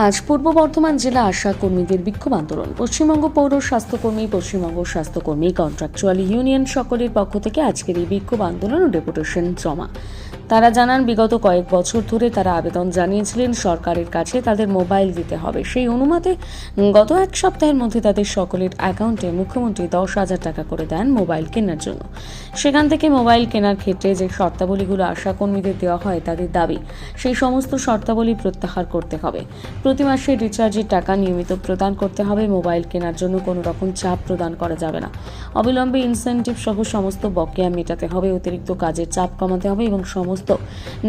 আজ পূর্ব বর্ধমান জেলা আশা কর্মীদের বিক্ষোভ আন্দোলন। পশ্চিমবঙ্গ পৌর স্বাস্থ্যকর্মী, পশ্চিমবঙ্গ স্বাস্থ্যকর্মী কন্ট্রাকচুয়াল ইউনিয়ন সকলের পক্ষ থেকে আজকের এই বিক্ষোভ আন্দোলন ও ডেপুটেশন জমা। তারা জানান, বিগত কয়েক বছর ধরে তারা আবেদন জানিয়েছিলেন সরকারের কাছে তাদের মোবাইল দিতে হবে। সেই অনুমতে গত এক সপ্তাহের মধ্যে তাদের সকলের অ্যাকাউন্টে মুখ্যমন্ত্রী 10,000 টাকা করে দেন মোবাইল কেনার জন্য। সেখান থেকে মোবাইল কেনার ক্ষেত্রে যে শর্তাবলীগুলো আশা কর্মীদের দেওয়া হয় তাদের দাবি সেই সমস্ত শর্তাবলী প্রত্যাহার করতে হবে। প্রতি মাসে রিচার্জের টাকা নিয়মিত প্রদান করতে হবে। মোবাইল কেনার জন্য কোনো রকম চাপ প্রদান করা যাবে না। অবিলম্বে ইনসেন্টিভ সহ সমস্ত বকেয়া মেটাতে হবে। অতিরিক্ত কাজের চাপ কমাতে হবে এবং সমস্ত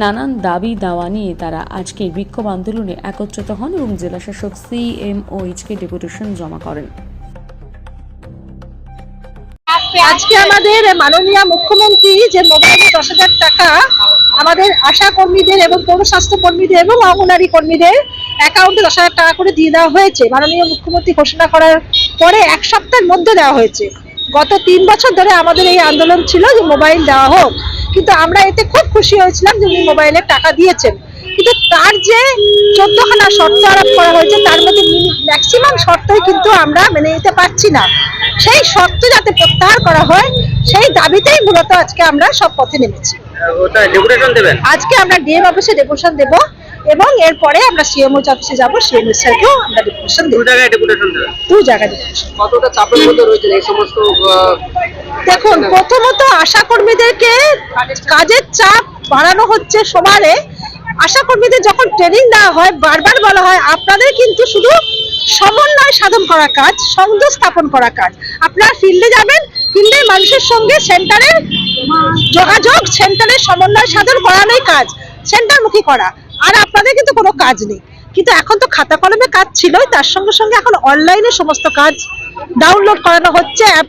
নানান দাবি দাওয়া নিয়ে তারা আজকে বিক্ষোভ আন্দোলনে একত্রিত হন এবং জেলা শাসক CMOH-কে ডেপুটেশন জমা করেন। আজকে আমাদের মাননীয় মুখ্যমন্ত্রী যে মোবাইলে 10,000 টাকা আমাদের আশা কর্মীদের এবং পৌর স্বাস্থ্য কর্মীদের এবং অঙ্গনারী কর্মীদের অ্যাকাউন্টে 10,000 টাকা করে দিয়ে দেওয়া হয়েছে। মাননীয় মুখ্যমন্ত্রী ঘোষণা করার পরে এক সপ্তাহের মধ্যে দেওয়া হয়েছে। গত 3 বছর ধরে আমাদের এই আন্দোলন ছিল যে মোবাইল দেওয়া হোক, কিন্তু আমরা এতে খুব খুশি হয়েছিলাম যে উনি মোবাইলের টাকা দিয়েছেন। কিন্তু তার যে 14খানা শর্ত আরোপ করা হয়েছে তার মধ্যে ম্যাক্সিমাম শর্তই কিন্তু আমরা মেনে নিতে পারছি না। সেই শর্ত যাতে প্রত্যাহার করা হয় সেই দাবিতেই মূলত আজকে আমরা সব পথে নেমেছি। আজকে আমরা ডিএম অফিসে ডেপুটেশন দেব এবং এরপরে আমরা CMO অফিসে যাব। CMO স্যারকেও আমরা ডেপুটেশন দেব। দু জায়গায় ডেপুটেশন। কতটা চাপের মধ্যে রয়েছে এই সমস্ত? দেখুন, প্রথমত আশা কর্মীদেরকে কাজের চাপ বাড়ানো হচ্ছে সমানে। আশা কর্মীদের যখন ট্রেনিং দেওয়া হয় বারবার বলা হয় আপনাদের কিন্তু শুধু সমন্বয় সাধন করা কাজ, সংযোগ স্থাপন করা কাজ। আপনারা ফিল্ডে যাবেন, ফিল্ডের মানুষের সঙ্গে সেন্টারের যোগাযোগ, সেন্টারের সমন্বয় সাধন করানোই কাজ, সেন্টারমুখী করা। আর আপনাদের কিন্তু কোনো কাজ নেই। কিন্তু এখন তো খাতা কলমে কাজ ছিলই, তার সঙ্গে সঙ্গে এখন অনলাইনে সমস্ত কাজ ডাউনলোড করানো হচ্ছে। অ্যাপ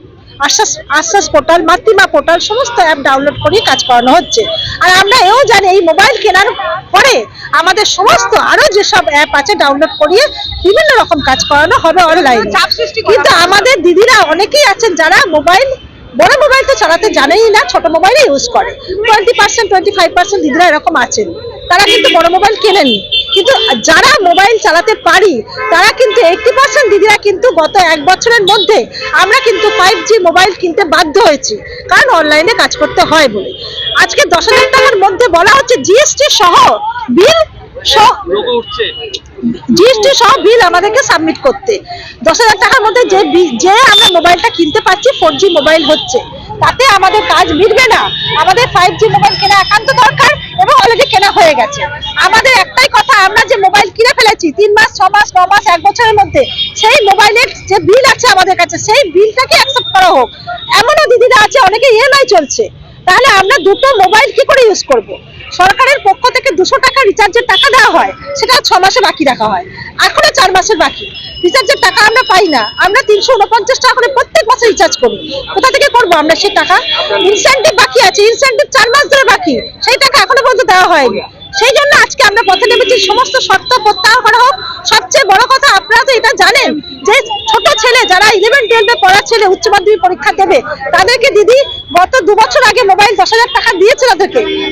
আশ্বাস পোর্টাল, মাতৃমা পোর্টাল সমস্ত অ্যাপ ডাউনলোড করেই কাজ করানো হচ্ছে। আর আমরা এও জানি এই মোবাইল কেনার পরে আমাদের সমস্ত আরো যেসব অ্যাপ আছে ডাউনলোড করিয়ে বিভিন্ন রকম কাজ করানো হবে অনলাইনে। কিন্তু আমাদের দিদিরা অনেকেই আছেন যারা বড় মোবাইল তো চালাতে জানেই না, ছোট মোবাইলে ইউজ করে। 20% 25% দিদিরা এরকম আছেন, তারা কিন্তু বড় মোবাইল কেনেননি। কিন্তু যারা মোবাইল চালাতে পারি তারা কিন্তু 80% দিদিরা কিন্তু গত 1 বছরের মধ্যে আমরা কিন্তু 5G মোবাইল কিনতে বাধ্য হয়েছি, কারণ অনলাইনে কাজ করতে হয় বলে। আজকে 10,000 টাকার মধ্যে বলা হচ্ছে GST সহ বিল বিল আমাদেরকে সাবমিট করতে। 10,000 টাকার মধ্যে যে আমরা মোবাইলটা কিনতে পারছি 4G মোবাইল হচ্ছে, তাতে আমাদের কাজ মিটবে না। আমাদের 5G মোবাইল কেনা একান্ত দরকার এবং অলরেডি কেনা হয়ে গেছে। আমাদের একটাই কথা, আমরা যে মোবাইল কিনে ফেলেছি 3 মাস, 6 মাস, 9 মাস, 1 বছরের মধ্যে, সেই মোবাইলের যে বিল আছে আমাদের কাছে সেই বিলটাকে অ্যাকসেপ্ট করা হোক। এমনও দিদিরা আছে অনেকে EMI চলছে, তাহলে আমরা দুটো মোবাইল কি করে ইউজ করব? সরকারের পক্ষ থেকে 200 টাকা রিচার্জের টাকা দেওয়া হয়, সেটা 6 মাসে বাকি রাখা হয়, এখনো 4 মাসের বাকি। রিচার্জের টাকা আমরা পাই না, আমরা 349 টাকা করে প্রত্যেক মাসে রিচার্জ করি। কোথা থেকে করবো আমরা সেই টাকা? ইনসেন্টিভ বাকি আছে, ইনসেন্টিভ 4 মাস ধরে বাকি, সেই টাকা এখনো পর্যন্ত দেওয়া হয়নি। সেই জন্য আজকে আমরা পথে নেমেছি, সমস্ত শর্ত প্রত্যাহার করা হোক। সবচেয়ে বড় কথা, আপনারা তো এটা জানেন যে ছোট ছেলে যারা 11-12 পড়া ছেলে উচ্চ মাধ্যমিক পরীক্ষা দেবে তাদেরকে দিদি গত 2 বছর আগে মোবাইল 10,000 টাকা দিয়েছে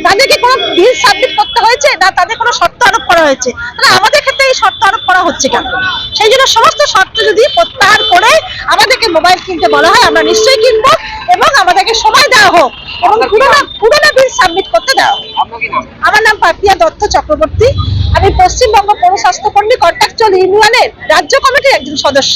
তাদেরকে কোনো বিল সাবমিট করতে হয়েছে না, তাদের কোনো শর্ত আরোপ করা হয়েছে? তাহলে আমাদের ক্ষেত্রে এই শর্ত আরোপ করা হচ্ছে কেন? সেই জন্য সমস্ত শর্ত যদি প্রত্যাহার করে আমাদেরকে মোবাইল কিনতে বলা হয় আমরা নিশ্চয়ই কিনবো এবং আমাদেরকে সময় দেওয়া হোক এবং পুরোনো বিল সাবমিট করতে দেওয়া হোক। আমার নাম পাপিয়া দত্ত চক্রবর্তী, আমি পশ্চিমবঙ্গ পৌর স্বাস্থ্যকর্মী কন্ট্রাকচুয়াল ইউনিয়নের রাজ্য কমিটির একজন সদস্য।